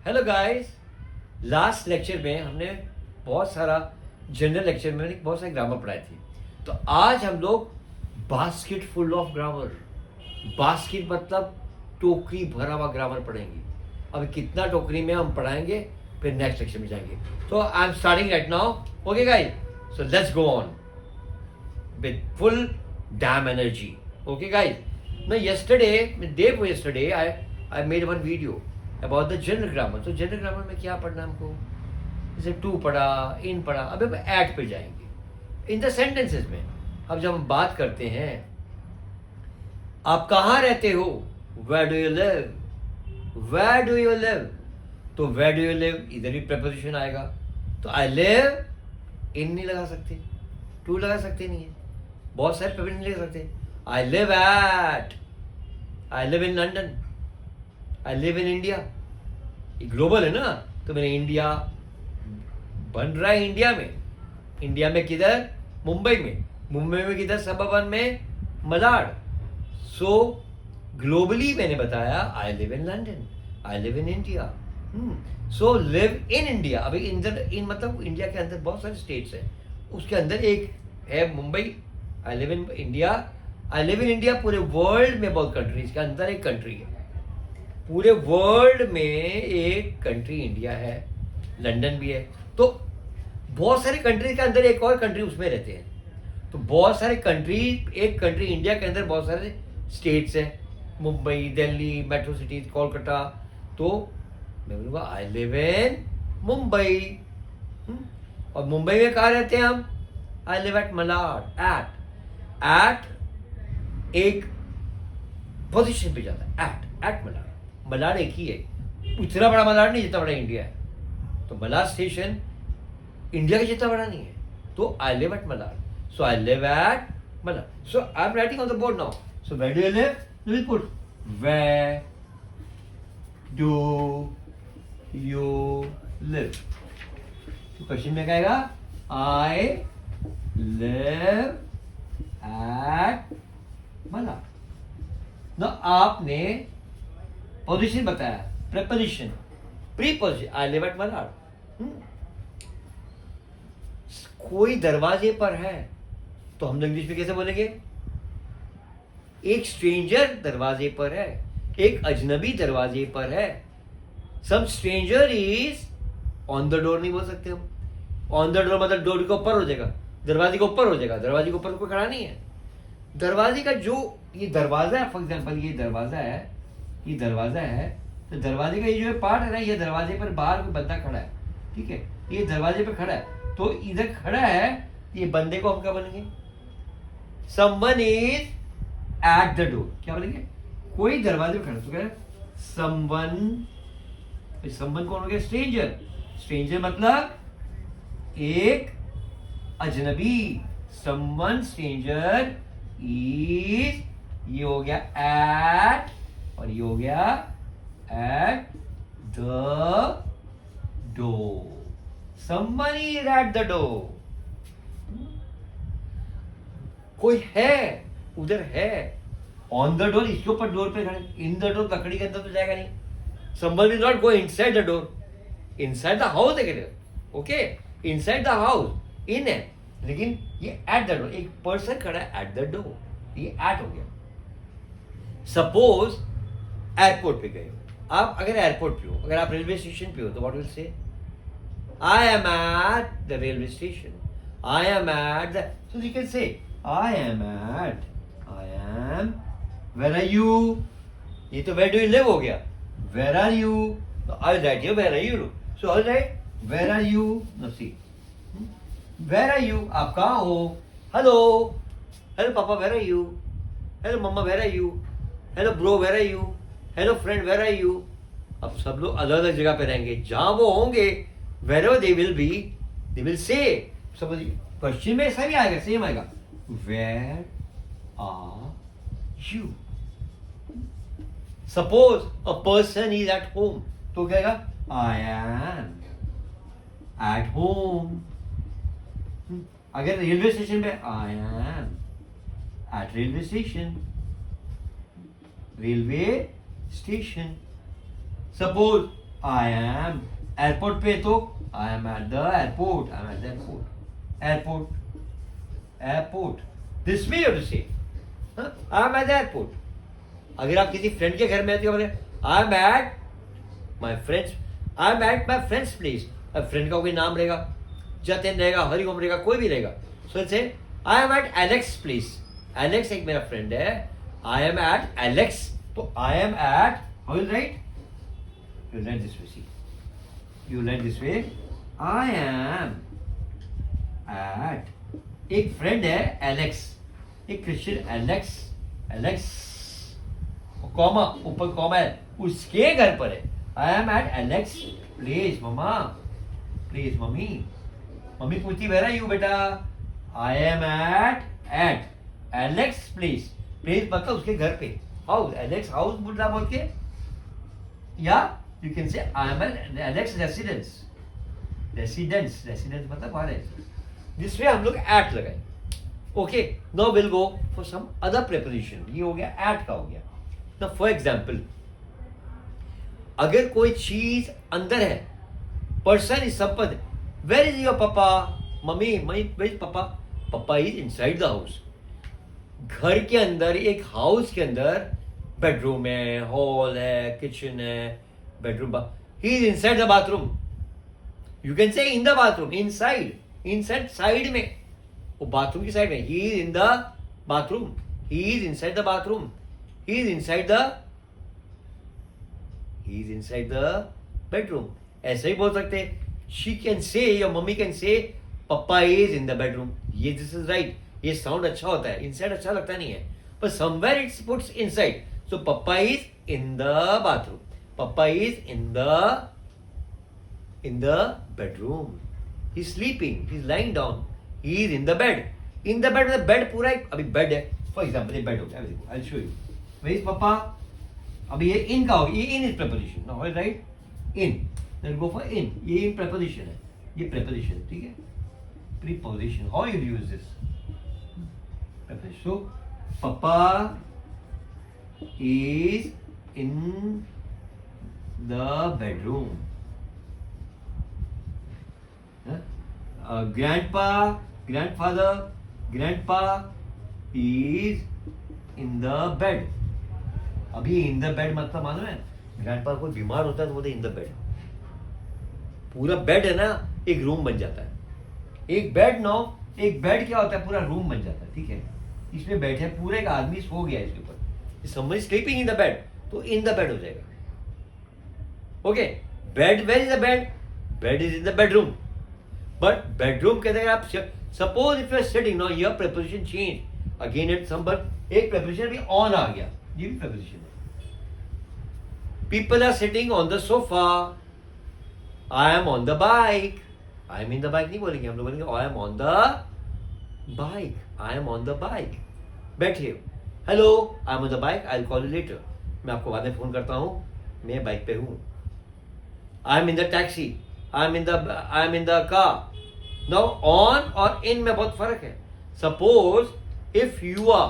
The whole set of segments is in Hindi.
Hello guys. लास्ट लेक्चर में हमने बहुत सारा जनरल लेक्चर में बहुत सारे ग्रामर पढ़ाए थे। तो आज हम लोग basket full of grammar, basket मतलब टोकरी भरा हुआ ग्रामर पढ़ेंगे। अब कितना टोकरी में हम पढ़ाएंगे फिर नेक्स्ट लेक्चर में जाएंगे। तो I am starting right now. Okay guys, so let's go on with full dam energy. Okay guys, now day before yesterday I made one video about the general grammar. तो जनरल ग्रामर में क्या पढ़ना हमको, जैसे टू पढ़ा, इन पढ़ा, अब हम एट पे जाएंगे इन द सेंटेंसेस में। अब जब हम बात करते हैं आप कहाँ रहते हो, where do you live, where do you live, तो वेयर डू यू लिव इधर भी प्रपोजिशन आएगा। तो आई लिव इन नहीं लगा सकते, टू लगा सकते नहीं है, बहुत सारे प्रपोजिशन नहीं लगा सकते। I live at, I live in London, I live in India। ये ग्लोबल है ना, तो मैंने इंडिया बन रहा है इंडिया में। इंडिया में किधर, मुंबई में, मुंबई में किधर, सबअर्बन में मलाड। सो ग्लोबली मैंने बताया I live in London, I live in India. So live in India. अभी इन मतलब इंडिया के अंदर बहुत सारे स्टेट्स हैं, उसके अंदर एक है Mumbai. I live in India, I live in India. पूरे वर्ल्ड में बहुत कंट्रीज के अंदर एक कंट्री है, पूरे वर्ल्ड में एक कंट्री इंडिया है, लंदन भी है। तो बहुत सारे कंट्री के अंदर एक और कंट्री उसमें रहते हैं। तो बहुत सारे कंट्री, एक कंट्री इंडिया के अंदर बहुत सारे स्टेट्स हैं, मुंबई, दिल्ली, मेट्रो सिटीज, कोलकाता। तो मैं बोलूँगा आई लिव इन मुंबई। और मुंबई में कहाँ रहते हैं हम, I live at Malad. At एक पोजीशन पे जाता है, एट मलाड। मलाड एक ही है, उतना बड़ा मलाड नहीं जितना बड़ा इंडिया है। तो मलाड स्टेशन इंडिया के जितना बड़ा नहीं है। तो I live at Malad, so I live at Malad. So I am writing on the board now. So where do you live, you will put where do you live. तो क्वेश्चन में क्या आएगा, आई लिव एट मलाड। ना आपने पोजीशन बताया, preposition, preposition, I live at Malad. कोई दरवाजे पर है तो हम इंग्लिश में कैसे बोलेंगे, एक स्ट्रेंजर दरवाजे पर है, एक अजनबी दरवाजे पर है। Some stranger is on the door नहीं बोल सकते हम। ऑन द डोर मतलब डोर के ऊपर हो जाएगा, दरवाजे के ऊपर हो जाएगा, दरवाजे के ऊपर कोई खड़ा नहीं है। दरवाजे का जो ये दरवाजा है, फॉर एग्जाम्पल ये दरवाजा है, ये दरवाजा है, तो दरवाजे का ये जो पार्ट है ना, ये दरवाजे पर बाहर कोई बंदा खड़ा है, ठीक है, ये दरवाजे पर खड़ा है, तो इधर खड़ा है, ये बंदे को हम क्या बोलेंगे, someone is eight the door. क्या बोलेंगे, कोई दरवाजे पर खड़ा, तो क्या समवन, समवन कौन हो गया, स्ट्रेंजर। स्ट्रेंजर मतलब एक अजनबी, समवन स्ट्रेंजर इज, ये हो गया एट, और ये हो गया eight the door. Someone is eight the door. कोई है, उधर है, ऑन द डोर, इसके ऊपर डोर पे खड़े, इन द डोर लकड़ी के अंदर तो जाएगा नहीं। Someone will not go inside the door, inside the house है, okay, inside the house in है, लेकिन ये एट द डोर, एक पर्सन खड़ा है एट द डोर, ये एट हो गया। सपोज एयरपोर्ट पे गए हो आप, अगर एयरपोर्ट पे हो, अगर आप रेलवे स्टेशन पे हो, तो what will say, I am at the railway station, I am at the, so you can say I am at, I am, where are you, ये तो वेयर डू यू लिव हो गया, where are you, I right here where are you, so all right where are you, no see where are you, आप कहाँ हो, hello, hello papa where are you, hello mamma where are you, hello bro where are you, hello friend where are you. अब सब लोग अलग अलग जगह पे रहेंगे, जहां वो होंगे wherever they will be, they will say, suppose question में ऐसा भी आएगा, सेम आएगा, where are you। Suppose a person is at home, तो क्या आएगा, I am at home। अगर रेलवे स्टेशन पे, I am at railway station, railway station. Suppose I am, airport पे तो I am at the airport, I am at the airport, airport, airport, this way you to say, I am at the airport. अगर आप किसी फ्रेंड के घर में आते हो, I am at my friends, I am at my friends place. अब फ्रेंड का कोई नाम रहेगा, जतिन रहेगा, हरिओम रहेगा, कोई भी रहेगा, so say I am at Alex place. Alex एक मेरा फ्रेंड है, आई एम एट एलेक्स, तो I am at, how will write, you write this way, see you write this way, I am at, एक फ्रेंड है एलेक्स, एक क्रिश्चियन एलेक्स, एलेक्स कॉमा, ऊपर कॉमा है, उसके घर पर है, I am at Alex place. मम्मा प्लीज, मम्मी, मम्मी पूछती वेर आर यू बेटा, I am at Alex place, place मतलब उसके घर पे, हाउस, एलेक्स हाउस बोल रहा बोल के, या you can say I am at Alex residence, residence, residence मतलब वहां रहते, जिसमें हम लोग एट लगाए। Okay, now will go for some other preposition. ये हो गया एट का हो गया। नाउ फॉर एग्जांपल, अगर कोई चीज अंदर है, person is Sampad, where is your papa, mummy, mummy where is papa, papa is inside the house. घर के अंदर, एक हाउस के अंदर बेडरूम है, हॉल है, किचन है, bedroom, he is inside the bathroom, you can से in the bathroom, inside, inside side में, वो बाथरूम की साइड में, he is in the bathroom, he is inside the bathroom, he is inside the, he is inside the bedroom। ऐसा ही बोल सकते हैं, she can say, या mummy can say papa is in the bedroom। ये दिस इज राइट, ये साउंड अच्छा होता है, इनसाइड अच्छा लगता नहीं है, पर somewhere it's puts inside, so papa is in the bathroom, papa is in the bedroom, he is sleeping, he is lying down, he is in the bed, in the bed मतलब बेड पूरा एक, अभी बेड है, फॉर एग्जांपल ये बेड हो गया, देखो I will show you, where is papa, अभी ये इन का होगा, ये in is preposition, now right in, then go for in, ये इन प्रेपोजिशन है, ये प्रेपोजिशन, ठीक है, preposition, how you use this preposition, so papa is in the bedroom, grandpa, grandfather, grandpa is in the bed. अभी इन द बेड मतलब मालूम है, ग्रैंडपा कोई बीमार होता है तो बोलते इन द बेड, पूरा बेड है ना, एक रूम बन जाता है, एक बेड नो, एक बेड क्या होता है, पूरा रूम बन जाता है, ठीक है, इसमें बैठे पूरे एक आदमी सो गया इसके ऊपर, somebody sleeping in the bed, तो इन द बेड हो जाएगा। Okay, bed, where is the bed, bed is in the bedroom, but bedroom कहते हैं आप, suppose if you are sitting, no your preposition change again at somebody, एक प्रेपोजिशन भी ऑन आ गया, ये भी प्रेपोजिशन है। People are sitting on the sofa, I am on the bike, I am in the bike नहीं बोलेंगे हम लोग, बोलेंगे I am on the bike, I am on the bike, बैठे, hello I am on the bike, I will call you later, मैं आपको बाद में फोन करता हूँ, मैं बाइक पे हूँ। I am in the taxi, I am in the car. Now on और इन में बहुत फर्क है। Suppose if you are,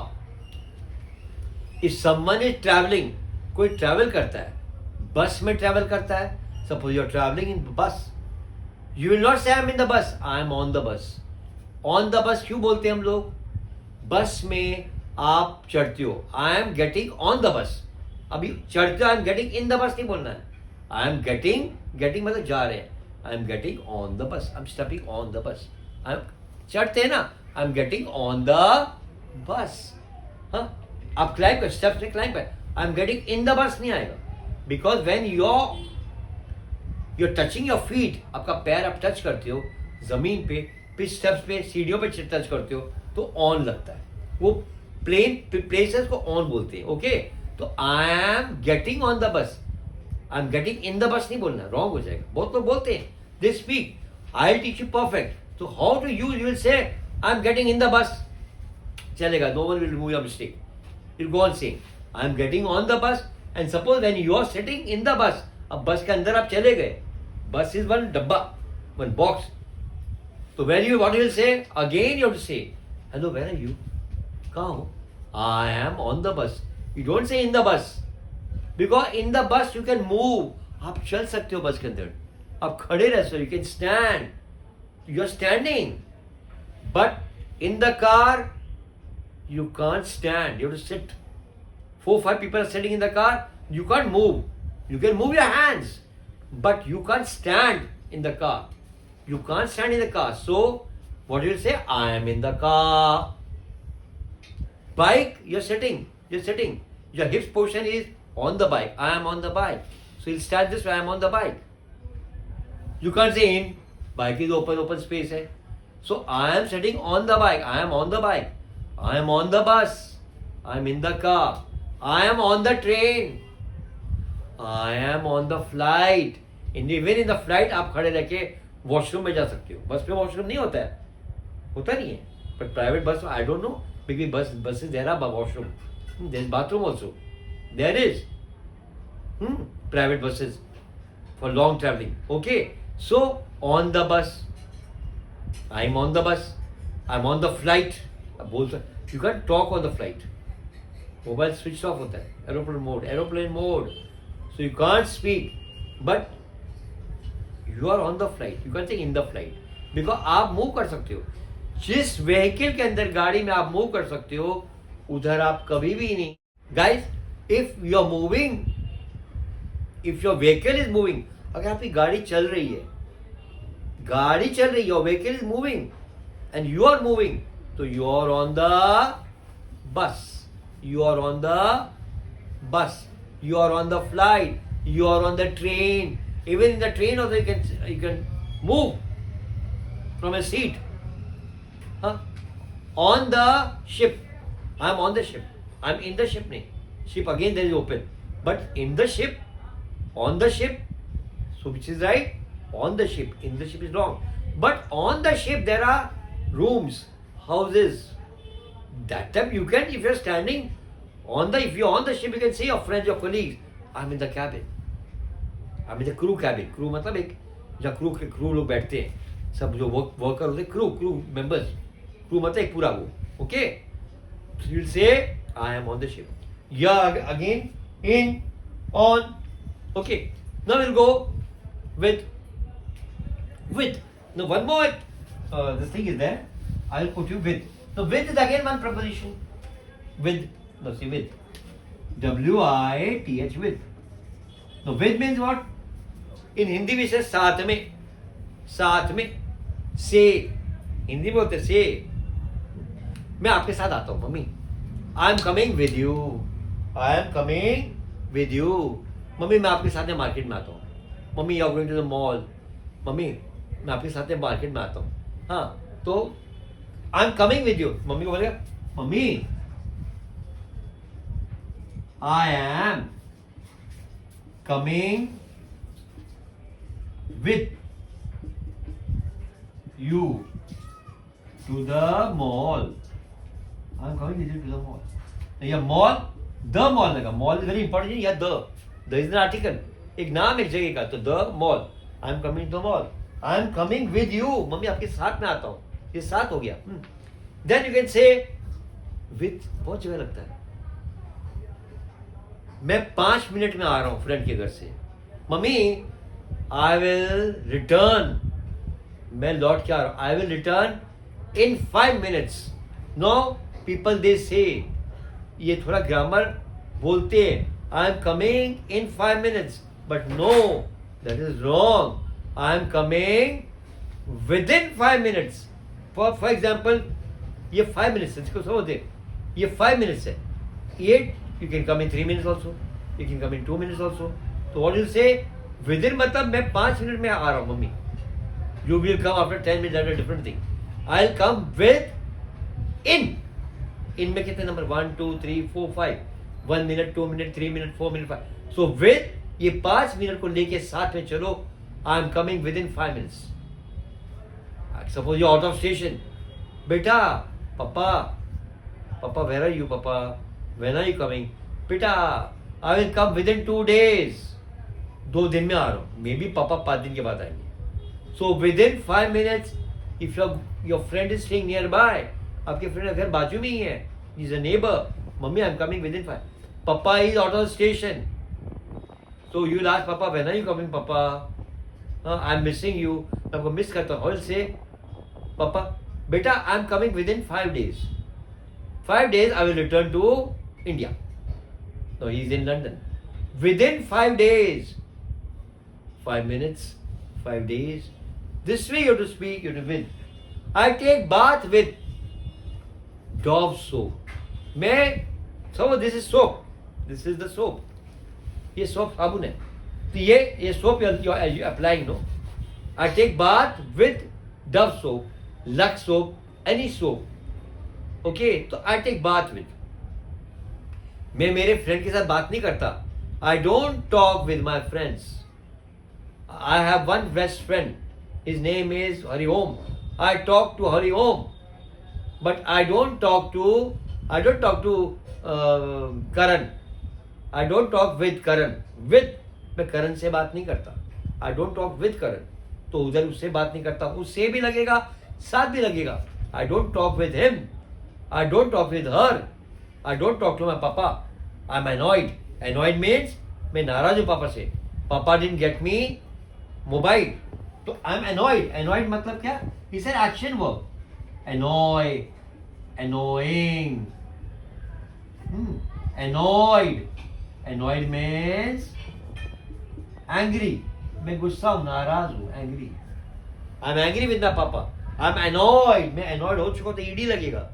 if someone is travelling, कोई ट्रैवल करता है, बस में ट्रैवल करता है, suppose you are travelling in bus, you will not से I am in the bus, I am on the bus. On the bus क्यों बोलते हैं हम लोग? बस में आप चढ़ते हो, I am getting on the बस। अभी चढ़ते हो, I am getting in the बस नहीं बोलना है, आई एम गेटिंग, गेटिंग मतलब जा रहे हैं, I am getting on the bus, I M stepping on the bus. I M चढ़ते हैं ना, आई एम गेटिंग ऑन द बस। हाँ, आप क्लाइंब कर, स्टेप्स में क्लाइंब कर, आई एम गेटिंग इन द बस नहीं आएगा, because when you're touching your feet, आपका पैर आप टच करते हो जमीन पे, फिर स्टेप्स पे, सीढ़ियों पे टच करते हो तो ऑन लगता है, वो प्लेन प्लेसेस को ऑन बोलते हैं। ओके, तो I am getting on the bus, I am getting in the बस नहीं बोलना, रॉन्ग हो जाएगा। बहुत लोग बोलते हैं, they speak, I will teach you perfect, तो how to use, you will say I am getting in the bus, चलेगा, no one will remove your mistake, you go on saying I am getting on the bus. And suppose when you are sitting in the bus, अब बस के अंदर आप चले गए, बस इज वन डब्बा, वन बॉक्स, तो where you, what you will से अगेन, यू हैव टू से हेलो वेयर आर यू, कहाँ हो, आई एम ऑन द बस। You don't say in the बस, बिकॉज इन द बस यू कैन मूव, आप चल सकते हो बस के अंदर, आप खड़े रह सकते हो, you can stand, you are standing, but in the car you can't stand, you have to sit. 4-5 people are sitting in the car, you can't move. You can move your hands, but you can't stand in the car. You can't stand in the car. So what do you say? I am in the car. Bike, you're sitting, your hips portion is on the bike. I am on the bike. So you'll start this way, I am on the bike. You can't say in, bike is open space hai. So I am sitting on the bike, I am on the bike. I am on the bus, I am in the car, I am on the train, I am on the flight. Even in the flight आप खड़े रह के वॉशरूम में जा सकते हो. बस में वॉशरूम नहीं होता है, होता नहीं है, but private bus I don't know, because bus there are washroom, there is bathroom also, there is private buses for long traveling. Okay, so on the bus, I'm on the bus, I'm on the flight. बोल सकते, you can't talk on the flight. Mobile switch off होता है, aeroplane mode, so you can't speak, but you are on the flight. You can't say in the flight, because आप मूव कर सकते हो. जिस व्हीकल के अंदर, गाड़ी में आप मूव कर सकते हो, उधर आप कभी भी नहीं. Guys, if you are moving, if your vehicle is moving, अगर आपकी गाड़ी चल रही है, your vehicle is moving and you are moving, so you are on the bus, you are on the bus, you are on the flight, you are on the train. Even in the train also you can move from a seat. On the ship, I am on the ship, I am in the ship. Ship again there is open, but in the ship, on the ship, so which is right? On the ship, in the ship is wrong, but on the ship there are rooms, houses. That time you can, if you're standing on the, if you're on the ship, you can say your friends, your colleagues, I'm in the cabin, I'm in the crew cabin. Crew मतलब एक जहाँ crew लोग बैठते हैं, सब जो worker होते हैं, crew members. Crew मतलब एक पूरा वो. Okay, so you'll say I am on the ship. Yeah, again, in, on. Okay, now we'll go with. Now one more this thing is there, I'll put you with. So with is again one preposition. With, no, see with, WITH, with. Now with means what? In Hindi we say साथ में, से, हिंदी में बोलते से. मैं आपके साथ आता हूँ mummy, I am coming with you, I am coming with you. मम्मी मैं आपके साथ मार्केट में आता हूँ. मम्मी you are going to the mall. मम्मी मैं आपके साथ मार्केट में आता हूँ. हाँ, तो I am coming with you. मम्मी को बोलेगा, मम्मी I am coming with you to the mall. I am coming with you to the mall. या मॉल, द मॉल लगा. Mall is very important. या द इज एन आर्टिकल, एक नाम एक जगह का. तो the mall, I am coming to the mall. I am coming with you, मम्मी आपके साथ में आता हूँ. ये साथ हो गया. Then you can say with. बहुत जगह लगता है. मैं 5 मिनट में आ रहा हूं फ्रेंड के घर से. मम्मी आई विल रिटर्न, मैं लौट के आ रहा हूं. I will return in 5 minutes. No people they say, ये थोड़ा ग्रामर बोलते हैं, I am coming in 5 minutes, but no, that is wrong. I am coming within 5 minutes. For example, ये 5 मिनट्स है, इसको समझते, ये 5 मिनट्स है. ये you can come in 3 minutes also, you can come in 2 minutes also. तो what you say within, मतलब मैं 5 मिनट में आ रहा हूँ mummy. You will come after 10 minutes, that is different thing. I will come within. In में कितने number? 1 2 3 4 5. 1 minute, 2 minute, 3 minute, 4 minute, 5. So with, ये 5 मिनट को लेके साथ में चलो. आई am coming within 5 minutes. Suppose you out of station. बेटा, Papa, where are you, Papa? When are you coming? Beta, I will come within 2 days. 2 दिन में आ रहा हूँ. मे बी पापा 5 दिन के बाद आएंगे. So within 5 minutes, if your friend is staying nearby, आपके फ्रेंड का घर बाजू में ही है, he is a neighbor. Mummy, I am coming within 5. Papa is out of station. So you will ask, Papa, when are you coming, Papa? I'm missing you. मैं आपको मिस करता हूँ. He'll say, Papa, beta, I'm coming within 5 days. 5 days I will return to India. No, he's in London. Within 5 days. 5 minutes, 5 days. This way you have to speak, you have to win. I take bath with Dove soap. This is soap. This is the soap. ये soap साबुन है. तो ये soap you're applying, no? I take bath with Dove soap, Lux soap, any soap. Okay, तो I take bath with. मैं मेरे फ्रेंड के साथ बात नहीं करता. I don't talk with my friends. I have one best friend. His name is Hari Om. I talk to Hari Om. But I don't talk to Karan. I don't talk with Karan. मैं करण से बात नहीं करता. I don't talk with Karan. तो उधर उससे बात नहीं करता. उससे भी लगेगा, साथ भी लगेगा. I don't talk with him. I don't talk with her. I don't talk to my papa. I'm annoyed. Annoyed means मैं नाराज हूँ पापा से. Papa didn't get me mobile. तो I'm annoyed. Annoyed मतलब क्या? It's an action verb. Annoy, annoying. Annoyed. Annoyed means angry. मैं गुस्सा हूँ, नाराज हूँ, angry. I'm angry with my papa. I'm annoyed. मैं annoyed हो चुका तो ईडी लगेगा.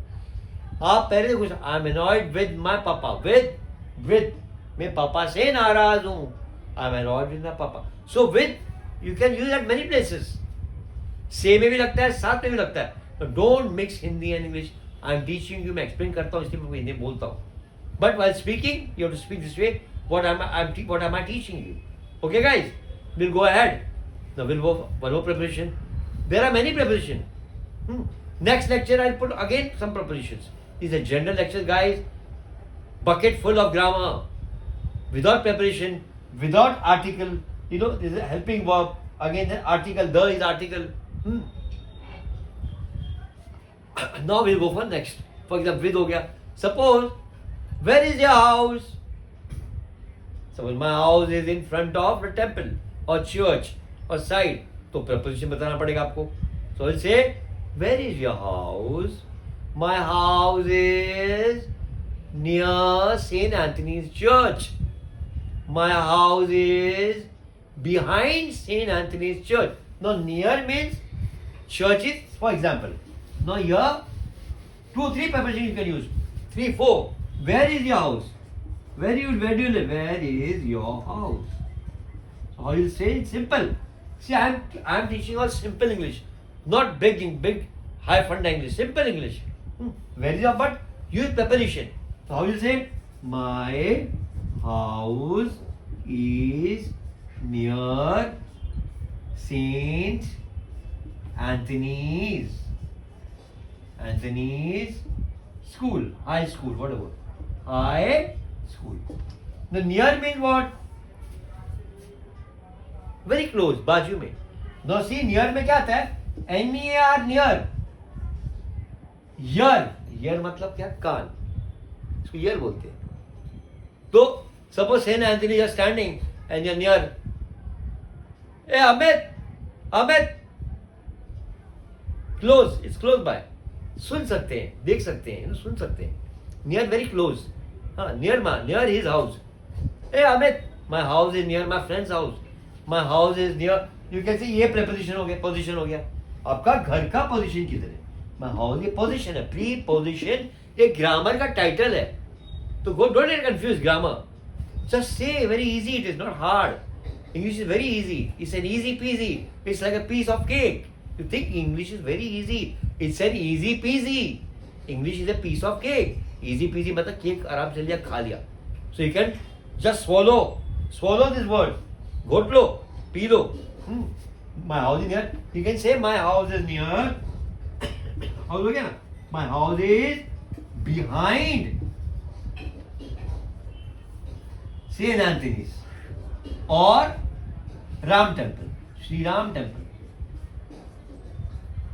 आप पहले गुस्सा. I'm annoyed with my papa. With मैं पापा से नाराज हूँ. I'm annoyed with my papa. So with you can use at many places. से में भी लगता है, साथ में भी लगता है. So don't mix Hindi and English. I'm teaching you. मैं explain करता हूँ इसलिए मैं हिंदी बोलता हूँ. But while speaking, you have to speak this way. What am I teaching you? Okay, guys, we'll go ahead. Now we'll go one more preposition. There are many prepositions. Next lecture, I'll put again some prepositions. These are general lectures, guys. Bucket full of grammar. Without preposition, without article. You know, this is a helping verb. Again, the article. The is article. Now we'll go for next. For example, with हो गया. Suppose, where is your house? Suppose my house is in front of the temple or church or side. तो preposition बताना पड़ेगा आपको. So we'll say, where is your house? My house is near St. Anthony's Church. My house is behind St. Anthony's Church. Now near means churches, for example. Now here, 2 or 3 prepositions you can use. 3, 4. Where is your house? Where do you live? Where is your house? So how you say it? Simple. See, I'm teaching all simple English, not big high fund English. Simple English. Where is your, but use preposition. So how you say it? My house is near Saint Anthony's school, high school, whatever. High school. The near means what? Very close, बाजू में. Now see, near में क्या आता है? N-E-A-R, near. Ear मतलब क्या? कान. इसको ear बोलते हैं. तो suppose Saint Anthony is standing and you're near. Hey Amit. Close, it's close by. सुन सकते हैं, देख सकते हैं, सुन सकते हैं. Near, very close. Near his house. Hey Amit, my house is near my friend's house. My house is near. You can say ये preposition हो गया, position हो गया. आपका घर का position किधर है? My house ये position है, preposition ये grammar का title है. तो don't get confused grammar. Just say, very easy. It is not hard. English is very easy. It's an easy peasy. It's like a piece of cake. You think English is very easy. It's an easy peasy. English is a piece of cake. Easy peasy मतलब cake आराम से लिया खा लिया. So you can just swallow this word. घोट लो, पी लो. My house is near. You can say my house is near. House हो गया ना? My house is behind Saint Anthony's or Ram Temple, Sri Ram Temple.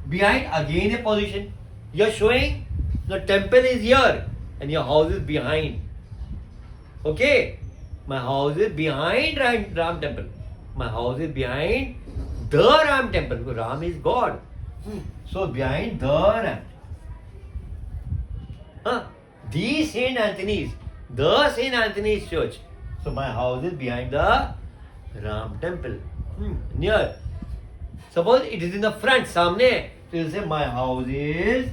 Behind, again a position. You're showing the temple is here and your house is behind. Okay? My house is behind Ram temple. My house is behind the Ram temple. Because Ram is God. So behind the Ram. The Saint Anthony's. The Saint Anthony's Church. So my house is behind the Ram temple. Near. Suppose it is in the front, samne. So you say my house is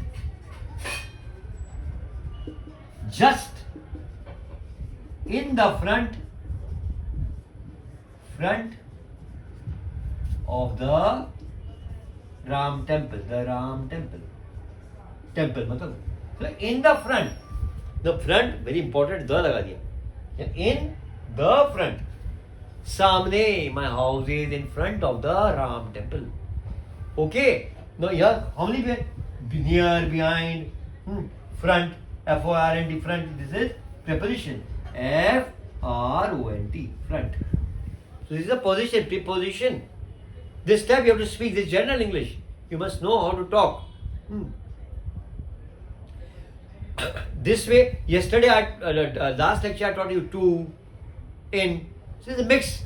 just in the front of the Ram temple. The Ram temple. Temple, matlab. So in the front. The front, very important, the laga diya. In the front. Samne, my house is in front of the Ram temple. Okay. Now here, how many way? Near, behind, front, F-O-R-N-T, front. This is preposition. F-R-O-N-T, front. So this is a position, preposition. This time you have to speak this general English. You must know how to talk. This way, yesterday, last lecture I taught you to, in. So it's a mix.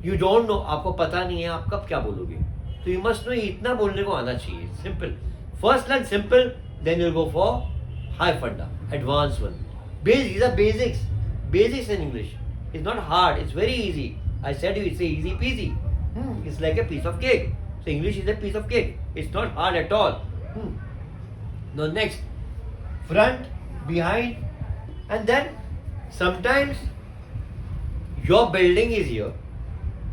You don't know, आपको पता नहीं है आप कब क्या बोलोगे. So you must know इतना बोलने को आना चाहिए. Simple. First learn simple, then you'll go for high funda, advanced one. These are basics. Basics in English. It's not hard. It's very easy. I said you, it's a easy peasy. It's like a piece of cake. So English is a piece of cake. It's not hard at all. Now next, front, behind, and then sometimes your building is here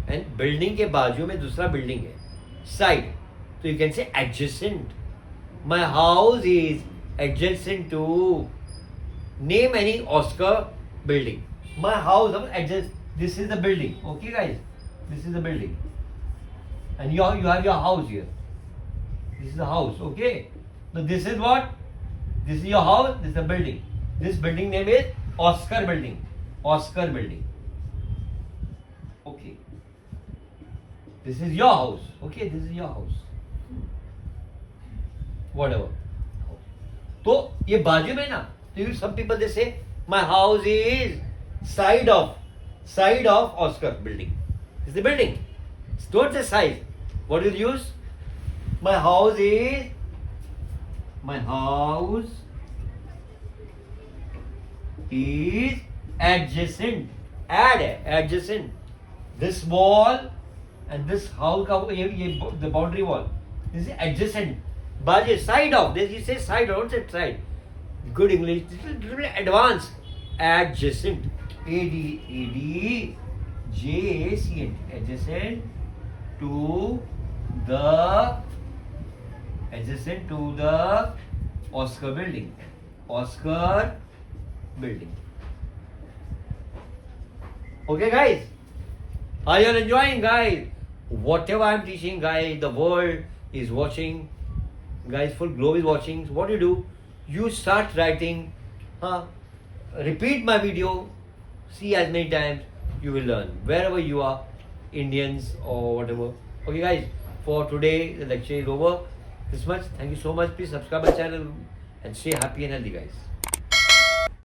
and building के बाजू में दूसरा building है, side. So you can say adjacent. My house is adjacent to, name any Oscar building. My house adjacent. This is the building. Okay guys, this is the building. And you have your house here. This is the house. Okay. Now this is what? This is your house. This is the building. This building name is Oscar building. Oscar building. Okay. This is your house. Okay, this is your house. Whatever. तो ये बाजू में ना, तो some people they say my house is side of Oscar building. It's the building. Don't say size. What will you use? My house is adjacent. Adjacent. This wall and this house the boundary wall. This is adjacent. Baje, side of. This you say side, don't say side. Good English. This is little advanced. Adjacent. ADJACENT. Adjacent to the Oscar building. Oscar building. Okay guys, are you enjoying guys? Whatever I am teaching guys, the world is watching guys, full globe is watching. So what do? You start writing, repeat my video, see as many times, you will learn wherever you are, Indians or whatever. Okay guys, for today the lecture is over. This much. Thank you so much. Please subscribe my channel and stay happy and healthy guys.